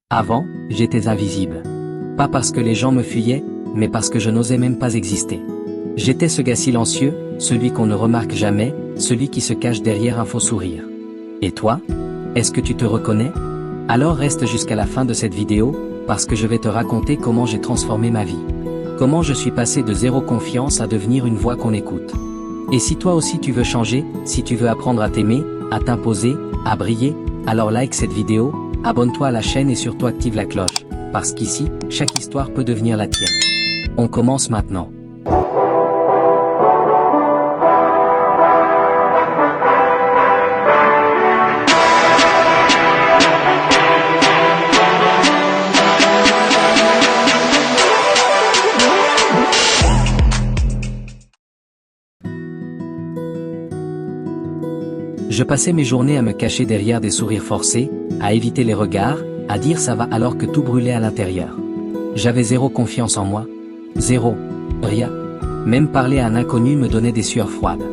Avant, j'étais invisible. Pas parce que les gens me fuyaient, mais parce que je n'osais même pas exister. J'étais ce gars silencieux, celui qu'on ne remarque jamais, celui qui se cache derrière un faux sourire. Et toi? Est-ce que tu te reconnais? Alors reste jusqu'à la fin de cette vidéo, parce que je vais te raconter comment j'ai transformé ma vie. Comment je suis passé de zéro confiance à devenir une voix qu'on écoute. Et si toi aussi tu veux changer, si tu veux apprendre à t'aimer, à t'imposer, à briller, alors like cette vidéo, abonne-toi à la chaîne et surtout active la cloche, parce qu'ici, chaque histoire peut devenir la tienne. On commence maintenant. Je passais mes journées à me cacher derrière des sourires forcés, à éviter les regards, à dire ça va alors que tout brûlait à l'intérieur. J'avais zéro confiance en moi. Zéro. Rien. Même parler à un inconnu me donnait des sueurs froides.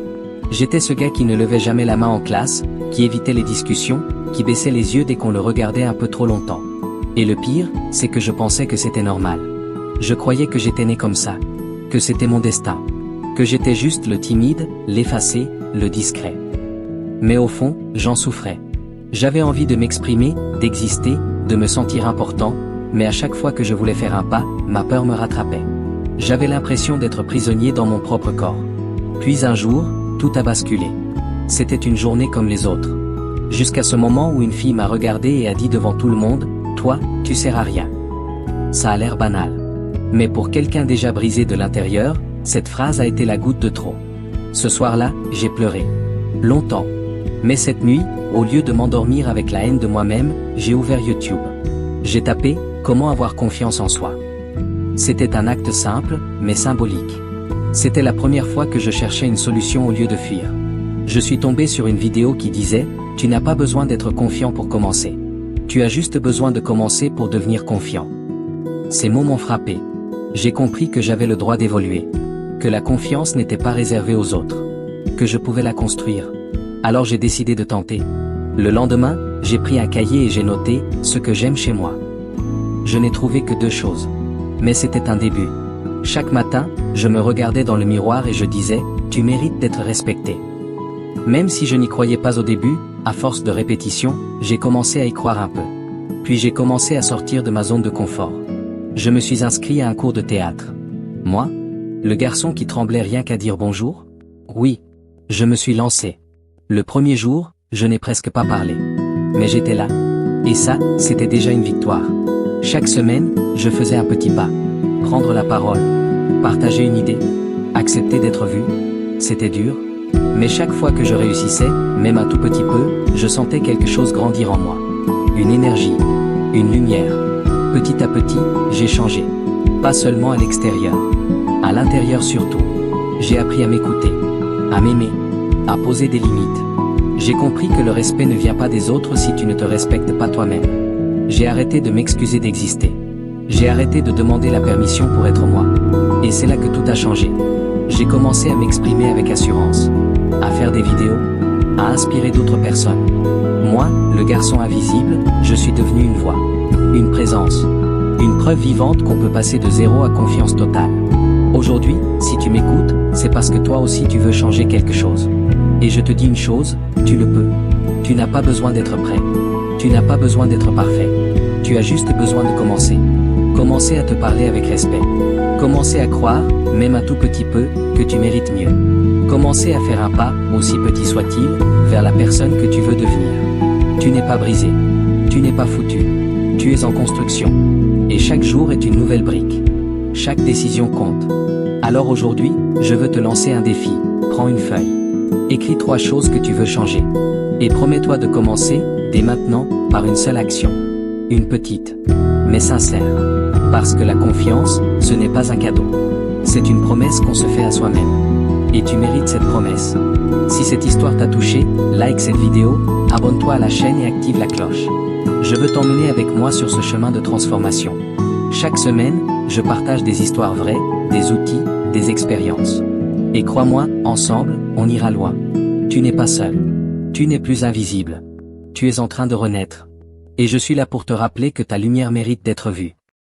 J'étais ce gars qui ne levait jamais la main en classe, qui évitait les discussions, qui baissait les yeux dès qu'on le regardait un peu trop longtemps. Et le pire, c'est que je pensais que c'était normal. Je croyais que j'étais né comme ça. Que c'était mon destin. Que j'étais juste le timide, l'effacé, le discret. Mais au fond, j'en souffrais. J'avais envie de m'exprimer, d'exister, de me sentir important, mais à chaque fois que je voulais faire un pas, ma peur me rattrapait. J'avais l'impression d'être prisonnier dans mon propre corps. Puis un jour, tout a basculé. C'était une journée comme les autres. Jusqu'à ce moment où une fille m'a regardé et a dit devant tout le monde, « Toi, tu sers à rien ». Ça a l'air banal. Mais pour quelqu'un déjà brisé de l'intérieur, cette phrase a été la goutte de trop. Ce soir-là, j'ai pleuré. Longtemps. Mais cette nuit, au lieu de m'endormir avec la haine de moi-même, j'ai ouvert YouTube. J'ai tapé « Comment avoir confiance en soi ». C'était un acte simple, mais symbolique. C'était la première fois que je cherchais une solution au lieu de fuir. Je suis tombé sur une vidéo qui disait « Tu n'as pas besoin d'être confiant pour commencer. Tu as juste besoin de commencer pour devenir confiant ». Ces mots m'ont frappé. J'ai compris que j'avais le droit d'évoluer. Que la confiance n'était pas réservée aux autres. Que je pouvais la construire. Alors j'ai décidé de tenter. Le lendemain, j'ai pris un cahier et j'ai noté « ce que j'aime chez moi ». Je n'ai trouvé que 2 choses. Mais c'était un début. Chaque matin, je me regardais dans le miroir et je disais « tu mérites d'être respecté ». Même si je n'y croyais pas au début, à force de répétition, j'ai commencé à y croire un peu. Puis j'ai commencé à sortir de ma zone de confort. Je me suis inscrit à un cours de théâtre. Moi? Le garçon qui tremblait rien qu'à dire bonjour? Oui. Je me suis lancé. Le premier jour, je n'ai presque pas parlé. Mais j'étais là. Et ça, c'était déjà une victoire. Chaque semaine, je faisais un petit pas. Prendre la parole. Partager une idée. Accepter d'être vu. C'était dur. Mais chaque fois que je réussissais, même un tout petit peu, je sentais quelque chose grandir en moi. Une énergie. Une lumière. Petit à petit, j'ai changé. Pas seulement à l'extérieur. À l'intérieur surtout. J'ai appris à m'écouter. À m'aimer. À poser des limites. J'ai compris que le respect ne vient pas des autres si tu ne te respectes pas toi-même. J'ai arrêté de m'excuser d'exister. J'ai arrêté de demander la permission pour être moi. Et c'est là que tout a changé. J'ai commencé à m'exprimer avec assurance. À faire des vidéos. À inspirer d'autres personnes. Moi, le garçon invisible, je suis devenu une voix. Une présence. Une preuve vivante qu'on peut passer de zéro à confiance totale. Aujourd'hui, si tu m'écoutes, c'est parce que toi aussi tu veux changer quelque chose. Et je te dis une chose, tu le peux. Tu n'as pas besoin d'être prêt. Tu n'as pas besoin d'être parfait. Tu as juste besoin de commencer. Commencer à te parler avec respect. Commencer à croire, même un tout petit peu, que tu mérites mieux. Commencer à faire un pas, aussi petit soit-il, vers la personne que tu veux devenir. Tu n'es pas brisé. Tu n'es pas foutu. Tu es en construction. Et chaque jour est une nouvelle brique. Chaque décision compte. Alors aujourd'hui, je veux te lancer un défi. Prends une feuille. Écris 3 choses que tu veux changer. Et promets-toi de commencer, dès maintenant, par une seule action. Une petite, mais sincère. Parce que la confiance, ce n'est pas un cadeau. C'est une promesse qu'on se fait à soi-même. Et tu mérites cette promesse. Si cette histoire t'a touché, like cette vidéo, abonne-toi à la chaîne et active la cloche. Je veux t'emmener avec moi sur ce chemin de transformation. Chaque semaine, je partage des histoires vraies, des outils, des expériences. Et crois-moi, ensemble, on ira loin. Tu n'es pas seul. Tu n'es plus invisible. Tu es en train de renaître. Et je suis là pour te rappeler que ta lumière mérite d'être vue.